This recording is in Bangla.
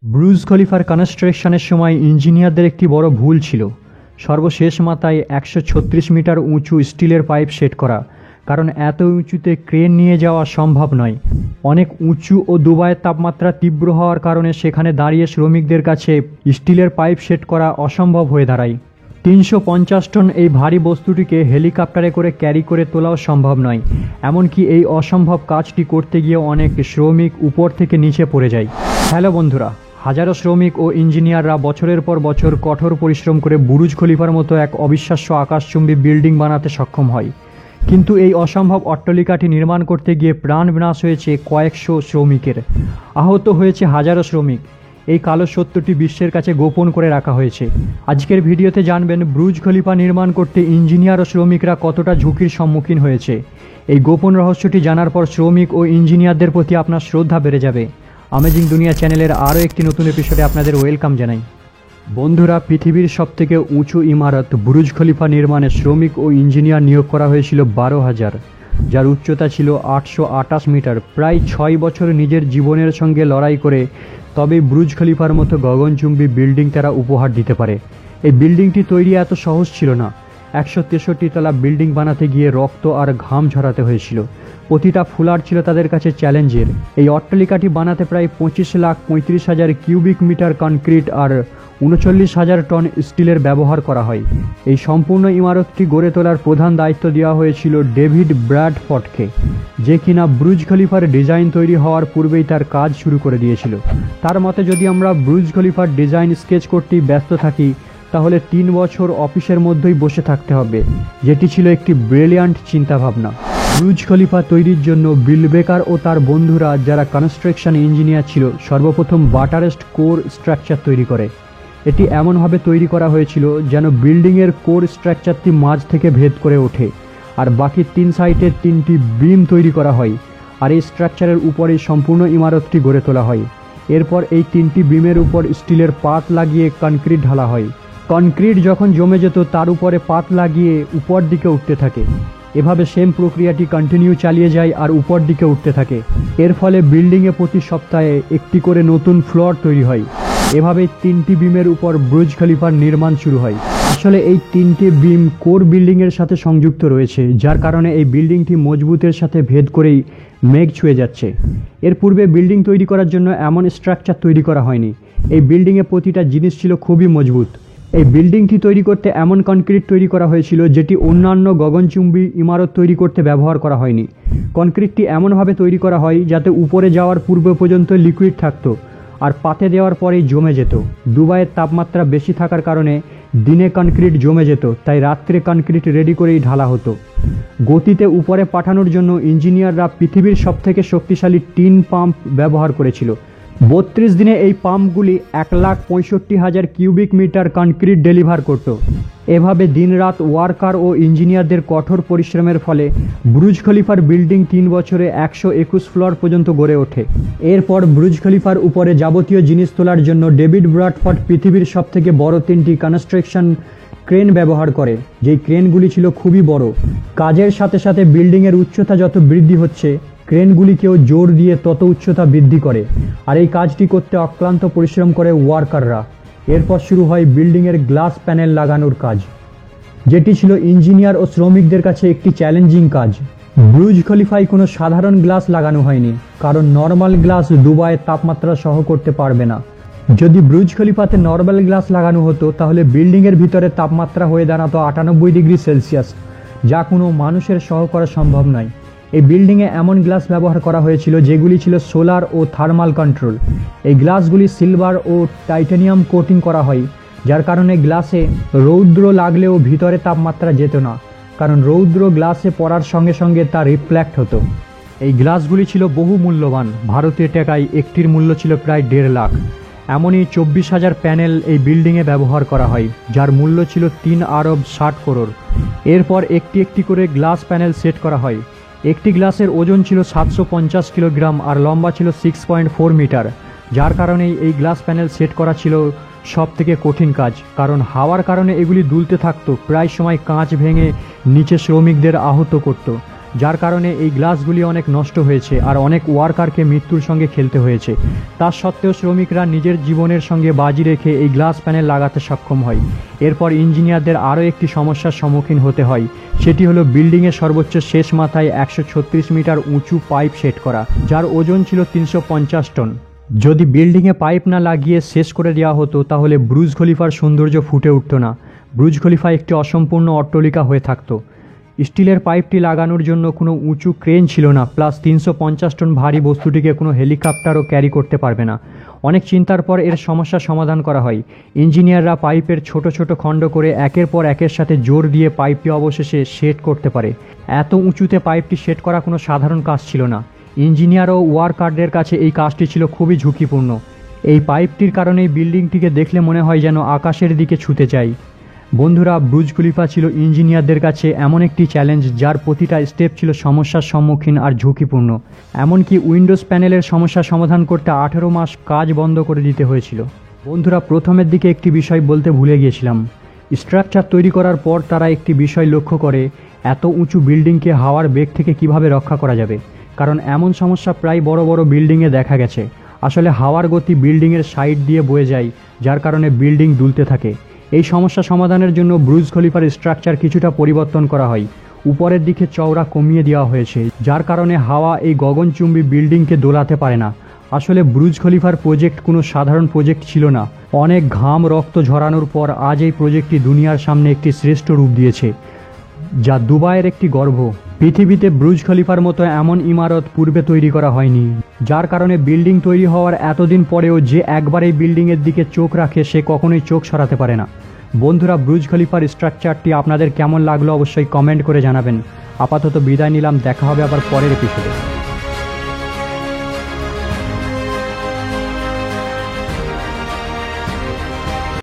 ব্রুজ খলিফার কনস্ট্রাকশনের সময় ইঞ্জিনিয়ারদের একটি বড় ভুল ছিল সর্বশেষ মাথায় 136 মিটার উঁচু স্টিলের পাইপ সেট করা। কারণ এত উঁচুতে ক্রেন নিয়ে যাওয়া সম্ভব নয়। অনেক উঁচু ও দুবাইয়ের তাপমাত্রা তীব্র হওয়ার কারণে সেখানে দাঁড়িয়ে শ্রমিকদের কাছে স্টিলের পাইপ সেট করা অসম্ভব হয়ে দাঁড়ায়। 350 টন এই ভারী বস্তুটিকে হেলিকপ্টারে করে ক্যারি করে তোলাও সম্ভব নয়। এমনকি এই অসম্ভব কাজটি করতে গিয়ে অনেক শ্রমিক উপর থেকে নিচে পড়ে যায়। হ্যালো বন্ধুরা, হাজারো শ্রমিক ও ইঞ্জিনিয়াররা বছরের পর বছর কঠোর পরিশ্রম করে বুরুজ খলিফার মতো এক অবিশ্বাস্য আকাশচুম্বী বিল্ডিং বানাতে সক্ষম হয়। কিন্তু এই অসম্ভব অট্টালিকাটি নির্মাণ করতে গিয়ে প্রাণ বিনাশ হয়েছে কয়েকশো শ্রমিকের, আহত হয়েছে হাজারো শ্রমিক। এই কালো সত্যটি বিশ্বের কাছে গোপন করে রাখা হয়েছে। আজকের ভিডিওতে জানবেন ব্রুজ খলিফা নির্মাণ করতে ইঞ্জিনিয়ার ও শ্রমিকরা কতটা ঝুঁকির সম্মুখীন হয়েছে। এই গোপন রহস্যটি জানার পর শ্রমিক ও ইঞ্জিনিয়ারদের প্রতি আপনার শ্রদ্ধা বেড়ে যাবে। অ্যামেজিং দুনিয়া চ্যানেলের আরও একটি নতুন এপিসোডে আপনাদের ওয়েলকাম জানাই। বন্ধুরা, পৃথিবীর সবথেকে উঁচু ইমারত বুরুজ খলিফা নির্মাণে শ্রমিক ও ইঞ্জিনিয়ার নিয়োগ করা হয়েছিল 12,000, যার উচ্চতা ছিল 828 মিটার। প্রায় 6 বছর নিজের জীবনের সঙ্গে লড়াই করে তবে ব্রুজ খলিফার মতো গগনচুম্বী বিল্ডিং তারা উপহার দিতে পারে। এই বিল্ডিংটি তৈরি এত সহজ ছিল না। 163 তলা বিল্ডিং বানাতে গিয়ে রক্ত আর ঘাম ঝরাতে হয়েছিল। প্রতিটা ফুলার ছিল তাদের কাছে চ্যালেঞ্জের। এই অট্টালিকাটি বানাতে প্রায় 25,35,000 কিউবিক মিটার কনক্রিট আর 39,000 টন স্টিলের ব্যবহার করা হয়। এই সম্পূর্ণ ইমারতটি গড়ে তোলার প্রধান দায়িত্ব দেওয়া হয়েছিল ডেভিড ব্র্যাডফোর্ডকে, যে কিনা ব্রুজ খলিফার ডিজাইন তৈরি হওয়ার পূর্বেই তার কাজ শুরু করে দিয়েছিল। তার মতে, যদি আমরা ব্রুজ খলিফার ডিজাইন স্কেচ করতেই ব্যস্ত থাকি তাহলে 3 বছর অফিসের মধ্যেই বসে থাকতে হবে, যেটি ছিল একটি ব্রিলিয়ান্ট চিন্তাভাবনা। ব্রুজ খলিফা তৈরির জন্য বিল বেকার ও তার বন্ধুরা, যারা কনস্ট্রাকশন ইঞ্জিনিয়ার ছিল, সর্বপ্রথম বাটারেস্ট কোর স্ট্রাকচার তৈরি করে। এটি এমনভাবে তৈরি করা হয়েছিল যেন বিল্ডিংয়ের কোর স্ট্রাকচারটি মাঝ থেকে ভেদ করে ওঠে, আর বাকি 3 সাইডে 3টি বিম তৈরি করা হয়, আর এই স্ট্রাকচারের উপরেই সম্পূর্ণ ইমারতটি গড়ে তোলা হয়। এরপর এই 3টি বিমের উপর স্টিলের পাত লাগিয়ে কনক্রিট ঢালা হয়। কনক্রিট যখন জমে যেত তার উপরে পাত লাগিয়ে উপর দিকে উঠতে থাকে। এভাবে সেম প্রক্রিয়াটি কন্টিনিউ চালিয়ে যায় আর উপর দিকে উঠতে থাকে। এর ফলে বিল্ডিংয়ে প্রতি সপ্তাহে একটি করে নতুন ফ্লোর তৈরি হয়। এভাবে 3টি বিমের উপর ব্রুজ খলিফার নির্মাণ শুরু হয়। আসলে এই 3টে বিম কোর বিল্ডিংয়ের সাথে সংযুক্ত রয়েছে, যার কারণে এই বিল্ডিংটি মজবুতের সাথে ভেদ করেই মেঘ ছুঁয়ে যাচ্ছে। এর পূর্বে বিল্ডিং তৈরি করার জন্য এমন স্ট্রাকচার তৈরি করা হয়নি। এই বিল্ডিংয়ে প্রতিটা জিনিস ছিল খুবই মজবুত। এই বিল্ডিংটি তৈরি করতে এমন কনক্রিট তৈরি করা হয়েছিল যেটি অন্যান্য গগনচুম্বী ইমারত তৈরি করতে ব্যবহার করা হয়নি। কনক্রিটটি এমনভাবে তৈরি করা হয় যাতে উপরে যাওয়ার পূর্ব পর্যন্ত লিকুইড থাকতো আর পাতে দেওয়ার পরেই জমে যেত। দুবাইয়ের তাপমাত্রা বেশি থাকার কারণে দিনে কনক্রিট জমে যেত, তাই রাত্রে কনক্রিট রেডি করেই ঢালা হতো। গতিতে উপরে পাঠানোর জন্য ইঞ্জিনিয়াররা পৃথিবীর সবথেকে শক্তিশালী টিন পাম্প ব্যবহার করেছিল। 32 দিনে এই পাম্পগুলি 1,65,000 কিউবিক মিটার কনক্রিট ডেলিভার করত। এভাবে দিনরাত ওয়ার্কার ও ইঞ্জিনিয়ারদের কঠোর পরিশ্রমের ফলে ব্রুজ খলিফার বিল্ডিং 3 বছরে 121 ফ্লোর পর্যন্ত গড়ে ওঠে। এরপর ব্রুজ খলিফার উপরে যাবতীয় জিনিস তোলার জন্য ডেভিড ব্র্যাডফোর্ড পৃথিবীর সবথেকে বড় 3টি কনস্ট্রাকশন ক্রেন ব্যবহার করে, যেই ক্রেনগুলি ছিল খুবই বড়। কাজের সাথে সাথে বিল্ডিংয়ের উচ্চতা যত বৃদ্ধি হচ্ছে, ক্রেনগুলিকেও জোর দিয়ে তত উচ্চতা বৃদ্ধি করে, আর এই কাজটি করতে অক্লান্ত পরিশ্রম করে ওয়ার্কাররা। এরপর শুরু হয় বিল্ডিংয়ের গ্লাস প্যানেল লাগানোর কাজ, যেটি ছিল ইঞ্জিনিয়ার ও শ্রমিকদের কাছে একটি চ্যালেঞ্জিং কাজ। ব্রুজ খলিফায় কোনো সাধারণ গ্লাস লাগানো হয়নি, কারণ নর্মাল গ্লাস দুবাইয়ের তাপমাত্রা সহ করতে পারবে না। যদি ব্রুজ খলিফাতে নর্মাল গ্লাস লাগানো হতো তাহলে বিল্ডিংয়ের ভিতরে তাপমাত্রা হয়ে দাঁড়াতো 98 ডিগ্রি সেলসিয়াস, যা কোনো মানুষের সহ করা সম্ভব নয়। এই বিল্ডিংয়ে এমন গ্লাস ব্যবহার করা হয়েছিল যেগুলি ছিল সোলার ও থার্মাল কন্ট্রোল। এই গ্লাসগুলি সিলভার ও টাইটানিয়াম কোটিং করা হয়, যার কারণে গ্লাসে রৌদ্র লাগলেও ভিতরে তাপমাত্রা যেত না, কারণ রৌদ্র গ্লাসে পড়ার সঙ্গে সঙ্গে তা রিফ্লেক্ট হতো। এই গ্লাসগুলি ছিল বহু মূল্যবান। ভারতীয় টাকায় একটির মূল্য ছিল প্রায় 1.5 লাখ। এমনই 24,000 প্যানেল এই বিল্ডিংয়ে ব্যবহার করা হয়, যার মূল্য ছিল 3,60 করোড়। এরপর একটি একটি করে গ্লাস প্যানেল সেট করা হয়। একটি গ্লাসের ওজন ছিল 750 কিলোগ্রাম আর লম্বা ছিল 6.4 মিটার, যার কারণেই এই গ্লাস প্যানেল সেট করা ছিল সব থেকে কঠিন কাজ। কারণ হাওয়ার কারণে এগুলি দুলতে থাকতো, প্রায় সময় কাঁচ ভেঙে নিচে শ্রমিকদের আহত করত। যার কারণে এই গ্লাসগুলি অনেক নষ্ট হয়েছে আর অনেক ওয়ার্কারকে মৃত্যুর সঙ্গে খেলতে হয়েছে। তা সত্ত্বেও শ্রমিকরা নিজের জীবনের সঙ্গে বাজি রেখে এই গ্লাস প্যানেল লাগাতে সক্ষম হয়। এরপর ইঞ্জিনিয়ারদের আরও একটি সমস্যার সম্মুখীন হতে হয়, সেটি হলো বিল্ডিংয়ের সর্বোচ্চ শেষ মাথায় 136 মিটার উঁচু পাইপ সেট করা, যার ওজন ছিল 350 টন। যদি বিল্ডিংয়ে পাইপ না লাগিয়ে শেষ করে দেওয়া হতো তাহলে বুর্জ খলিফার সৌন্দর্য ফুটে উঠত না। বুর্জ খলিফা একটি অসম্পূর্ণ অট্টালিকা হয়ে থাকত। স্টিলের পাইপটি লাগানোর জন্য কোনো উঁচু ক্রেন ছিল না, প্লাস 350 টন ভারী বস্তুটিকে কোনো হেলিকপ্টারও ক্যারি করতে পারবে না। অনেক চিন্তার পর এর সমস্যার সমাধান করা হয়। ইঞ্জিনিয়াররা পাইপের ছোট ছোট খণ্ড করে একের পর একের সাথে জোর দিয়ে পাইপটি অবশেষে সেট করতে পারে। এত উঁচুতে পাইপটি সেট করা কোনো সাধারণ কাজ ছিল না। ইঞ্জিনিয়ার ও ওয়ার্কারদের কাছে এই কাজটি ছিল খুবই ঝুঁকিপূর্ণ। এই পাইপটির কারণেই বিল্ডিংটিকে দেখলে মনে হয় যেন আকাশের দিকে ছুটে যায়। বন্ধুরা, বুর্জ খলিফা ছিল ইঞ্জিনিয়ারদের কাছে এমন একটি চ্যালেঞ্জ যার প্রতিটা স্টেপ ছিল সমস্যার সম্মুখীন আর ঝুঁকিপূর্ণ। এমনকি উইন্ডোজ প্যানেলের সমস্যার সমাধান করতে 18 মাস কাজ বন্ধ করে দিতে হয়েছিল। বন্ধুরা, প্রথমের দিকে একটি বিষয় বলতে ভুলে গিয়েছিলাম। স্ট্রাকচার তৈরি করার পর তারা একটি বিষয় লক্ষ্য করে, এত উঁচু বিল্ডিংকে হাওয়ার বেগ থেকে কিভাবে রক্ষা করা যাবে। কারণ এমন সমস্যা প্রায় বড় বড় বিল্ডিংয়ে দেখা গেছে। আসলে হাওয়ার গতি বিল্ডিংয়ের সাইড দিয়ে বয়ে যায়, যার কারণে বিল্ডিং দুলতে থাকে। এই সমস্যা সমাধানের জন্য বুর্জ খলিফার স্ট্রাকচার কিছুটা পরিবর্তন করা হয়। উপরের দিকে চওড়া কমিয়ে দেওয়া হয়েছে, যার কারণে হাওয়া এই গগনচুম্বী বিল্ডিংকে দোলাতে পারে না। আসলে বুর্জ খলিফার প্রজেক্ট কোনো সাধারণ প্রজেক্ট ছিল না। অনেক ঘাম রক্ত ঝরানোর পর আজ এই প্রজেক্টটি দুনিয়ার সামনে একটি শ্রেষ্ঠ রূপ দিয়েছে, যা দুবাইয়ের একটি গর্ব। পৃথিবীতে বুর্জ খলিফার মতো এমন ইমারত পূর্বে তৈরি করা হয়নি, যার কারণে বিল্ডিং তৈরি হওয়ার এতদিন পরেও যে একবার এই বিল্ডিংয়ের দিকে চোখ রাখে সে কখনোই চোখ সরাতে পারে না। বন্ধুরা, বুর্জ খলিফার স্ট্রাকচারটি আপনাদের কেমন লাগলো অবশ্যই কমেন্ট করে জানাবেন। আপাতত বিদায় নিলাম, দেখা হবে আবার পরের এপিসোডে।